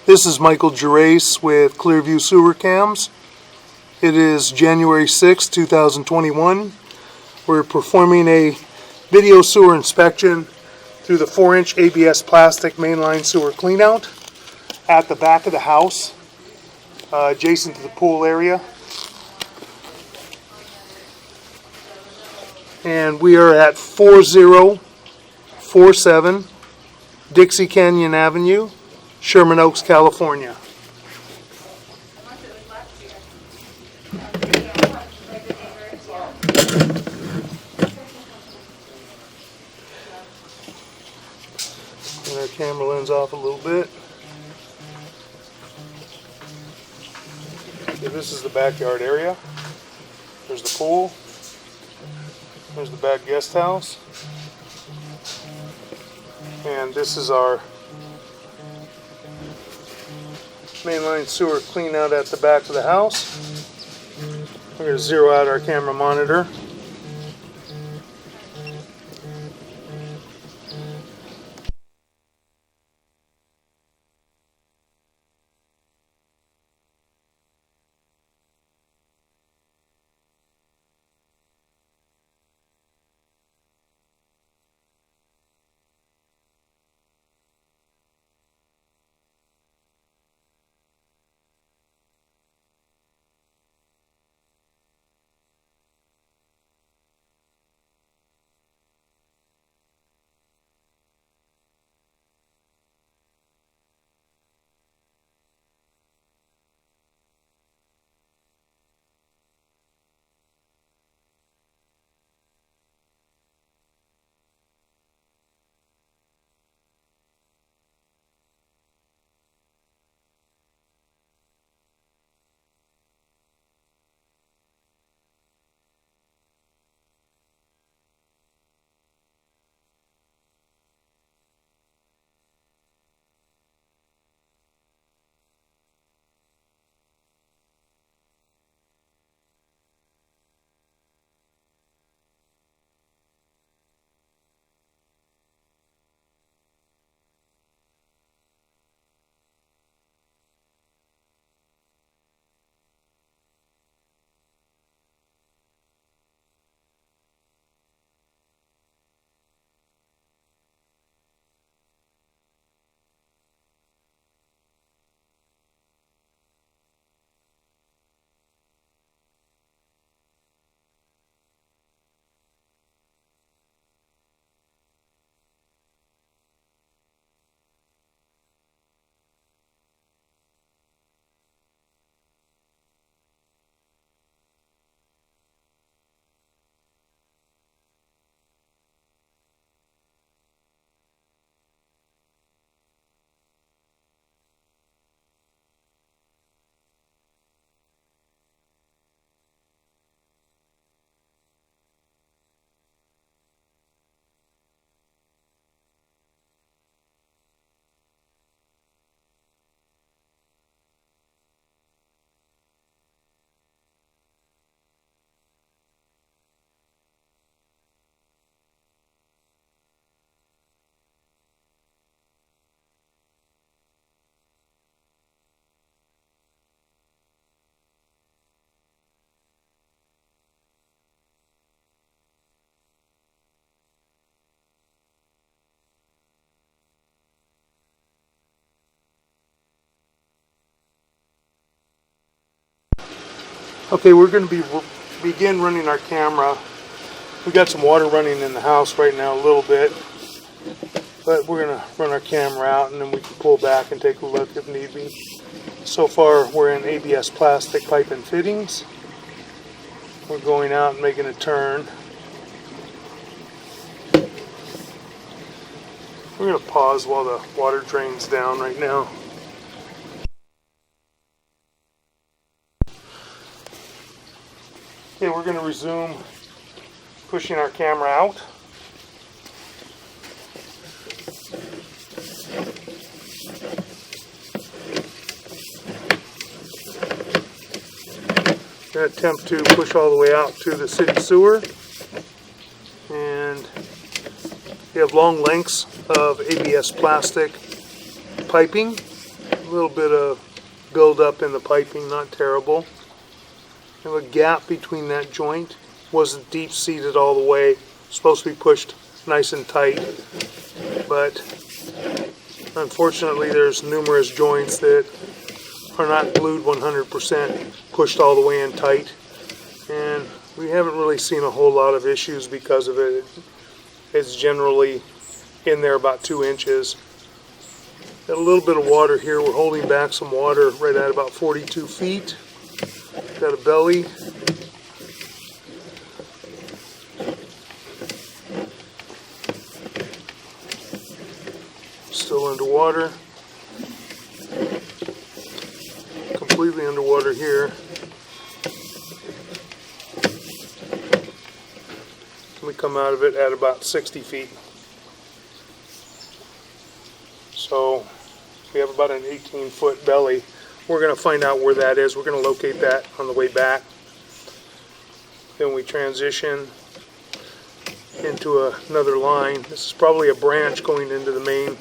This is Michael Gerace with Clearview Sewer Cams. It is January 6, 2021. We're performing a video sewer inspection through the 4-inch ABS plastic mainline sewer cleanout at the back of the house, adjacent to the pool area. And we are at 4047 Dixie Cayon Avenue, Sherman Oaks, California. Turn our camera lens off a little bit. Okay, this is the backyard area. There's the pool. There's the back guest house. And this is our mainline sewer clean out at the back of the house. We're going to zero out our camera monitor. Okay, we're going to begin running our camera. We got some water running in the house right now a little bit, but we're going to run our camera out and then we can pull back and take a look if need be. So far we're in ABS plastic pipe and fittings. We're going out and making a turn. We're going to pause while the water drains down right now. Okay, we're going to resume pushing our camera out. We're going to attempt to push all the way out to the city sewer. And we have long lengths of ABS plastic piping. A little bit of buildup in the piping, not terrible. We have a gap between that joint. Wasn't deep seated all the way. Supposed to be pushed nice and tight, but unfortunately there's numerous joints that are not glued 100%, pushed all the way in tight, and we haven't really seen a whole lot of issues because of it. It's generally in there about 2 inches. Got a little bit of water here. We're holding back some water right at about 42 feet. Got a belly. Still underwater. Completely underwater here. We come out of it at about 60 feet. So we have about an 18-foot belly. We're going to find out where that is. We're going to locate that on the way back. Then we transition into another line. This is probably a branch going into the main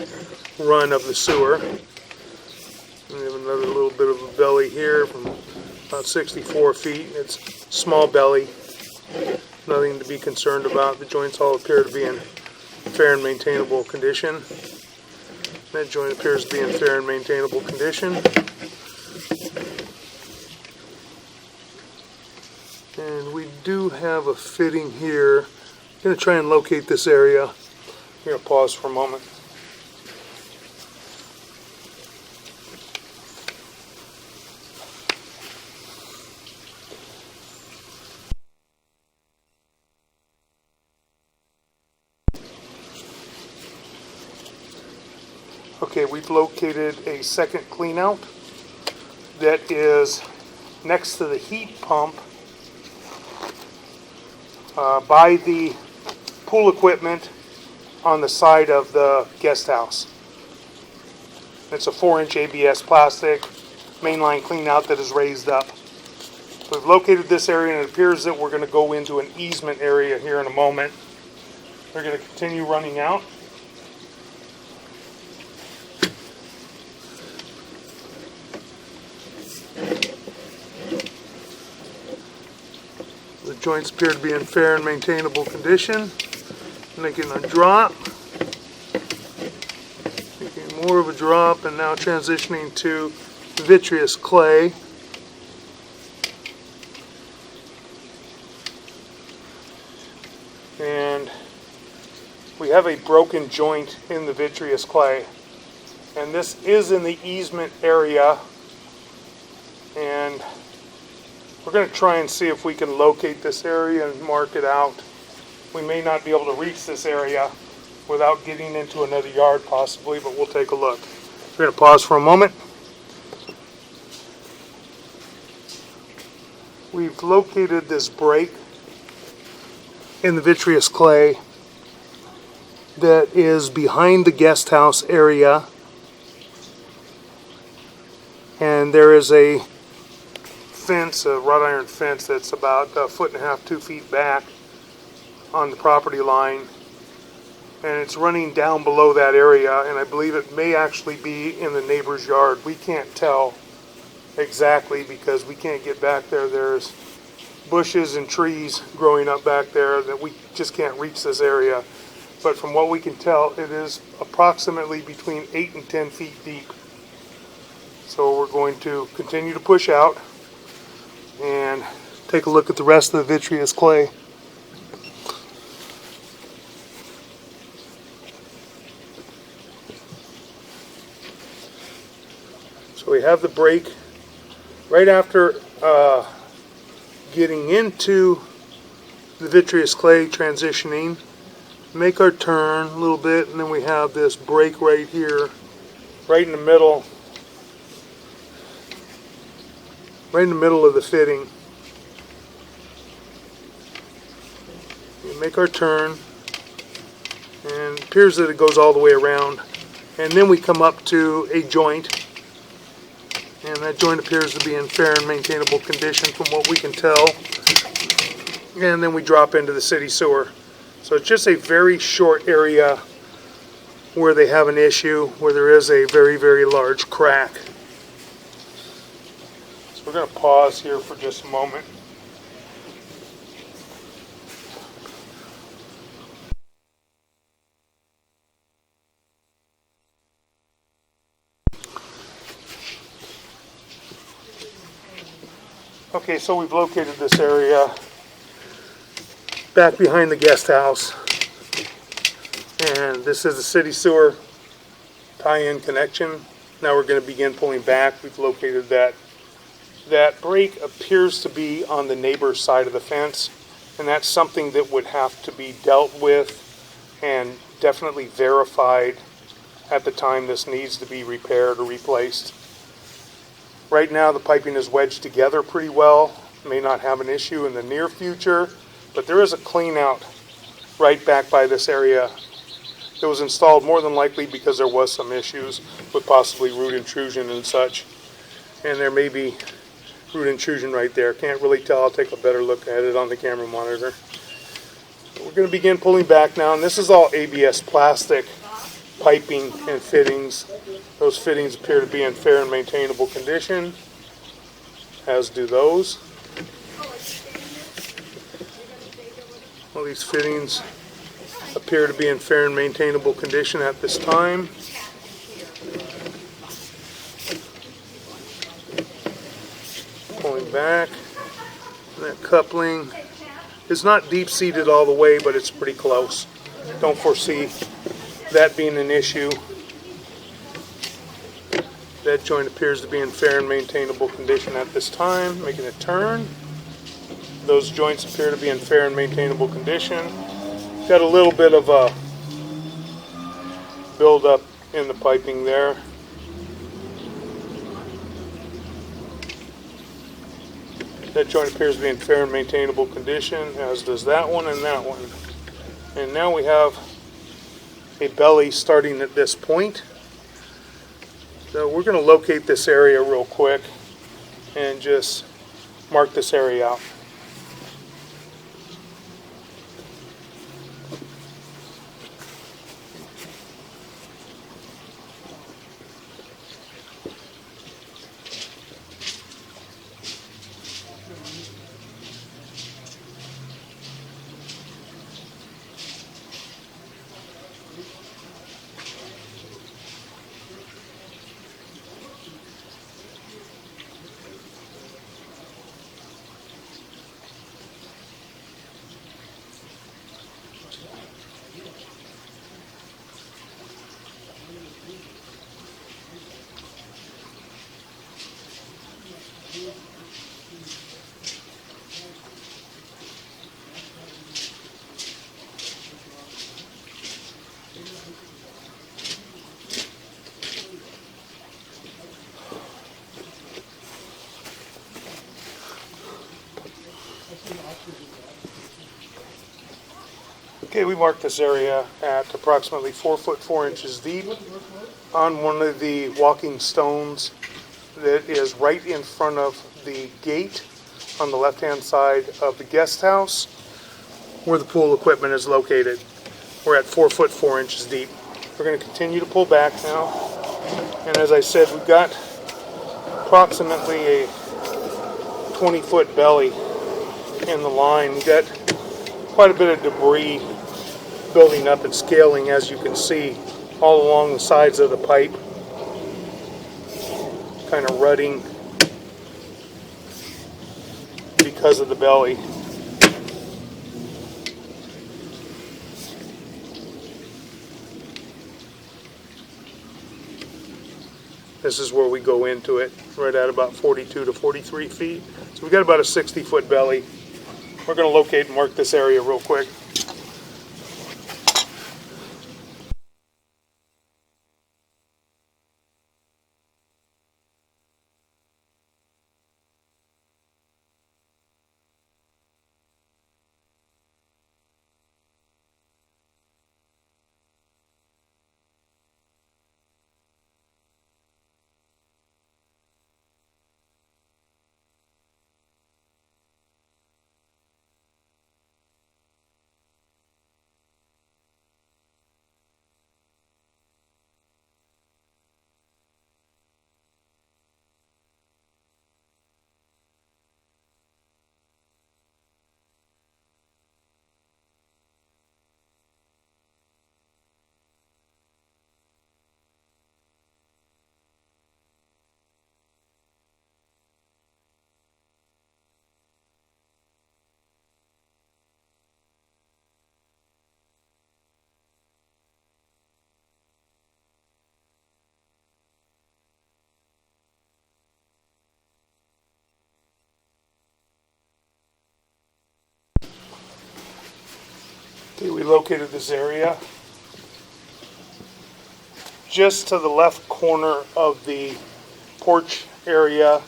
run of the sewer. We have another little bit of a belly here from about 64 feet. It's small belly. Nothing to be concerned about. The joints all appear to be in fair and maintainable condition. That joint appears to be in fair and maintainable condition. And we do have a fitting here. I'm going to try and locate this area. I'm going to pause for a moment. Okay, we've located a second cleanout that is next to the heat pump by the pool equipment on the side of the guest house. It's a 4-inch ABS plastic mainline cleanout that is raised up. So we've located this area, and it appears that we're going to go into an easement area here in a moment. We're going to continue running out. The joints appear to be in fair and maintainable condition. Making a drop. Making more of a drop, and now transitioning to vitreous clay. And we have a broken joint in the vitreous clay. And this is in the easement area. And we're going to try and see if we can locate this area and mark it out. We may not be able to reach this area without getting into another yard possibly, but we'll take a look. We're going to pause for a moment. We've located this break in the vitreous clay that is behind the guest house area, and there is a fence, a wrought iron fence that's about 1.5 feet, 2 feet back on the property line, and it's running down below that area, and I believe it may actually be in the neighbor's yard. We can't tell exactly because we can't get back there. There's bushes and trees growing up back there that we just can't reach this area, but from what we can tell, it is approximately between 8 and 10 feet deep. So we're going to continue to push out and take a look at the rest of the vitreous clay. So we have the break right after getting into the vitreous clay, transitioning, make our turn a little bit, and then we have this break right here, right in the middle. Right in the middle of the fitting. We make our turn, and it appears that it goes all the way around. And then we come up to a joint, and that joint appears to be in fair and maintainable condition from what we can tell. And then we drop into the city sewer. So it's just a very short area where they have an issue, where there is a very, very large crack. We're going to pause here for just a moment. Okay, so we've located this area back behind the guest house, and this is the city sewer tie-in connection. Now we're going to begin pulling back. We've located that. That break appears to be on the neighbor's side of the fence, and that's something that would have to be dealt with and definitely verified at the time this needs to be repaired or replaced. Right now the piping is wedged together pretty well. May not have an issue in the near future, but there is a clean out right back by this area. It was installed more than likely because there was some issues with possibly root intrusion and such. And there may be root intrusion right there. Can't really tell. I'll take a better look at it on the camera monitor. But we're going to begin pulling back now, and this is all ABS plastic piping and fittings. Those fittings appear to be in fair and maintainable condition, as do those. All these fittings appear to be in fair and maintainable condition at this time. Pulling back. And that coupling is not deep seated all the way, but it's pretty close. Don't foresee that being an issue. That joint appears to be in fair and maintainable condition at this time. Making a turn. Those joints appear to be in fair and maintainable condition. Got a little bit of a build up in the piping there. That joint appears to be in fair and maintainable condition, as does that one and that one. And now we have a belly starting at this point. So we're going to locate this area real quick and just mark this area out. Okay, we marked this area at approximately 4 foot 4 inches deep on one of the walking stones that is right in front of the gate on the left-hand side of the guest house where the pool equipment is located. We're at 4 foot 4 inches deep. We're going to continue to pull back now, and as I said, we've got approximately a 20-foot belly in the line. We've got quite a bit of debris building up and scaling, as you can see, all along the sides of the pipe, kind of rutting because of the belly. This is where we go into it, right at about 42 to 43 feet. So we've got about a 60-foot belly. We're going to locate and mark this area real quick. Okay, we located this area just to the left corner of the porch area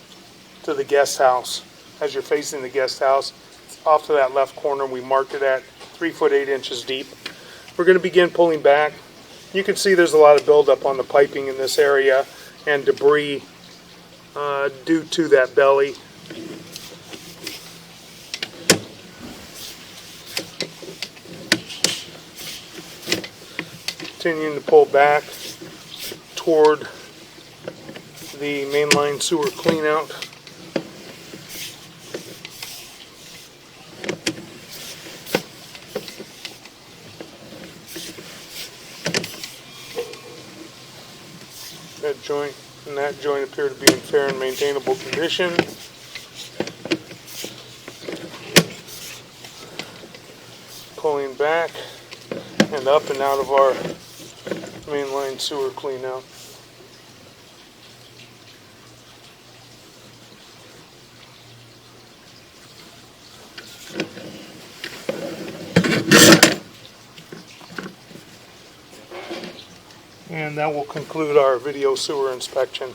to the guest house. As you're facing the guest house, off to that left corner, we marked it at 3 foot 8 inches deep. We're going to begin pulling back. You can see there's a lot of buildup on the piping in this area and debris due to that belly. Continuing to pull back toward the mainline sewer cleanout. That joint and that joint appear to be in fair and maintainable condition. Pulling back and up and out of our mainline sewer cleanout. And that will conclude our video sewer inspection.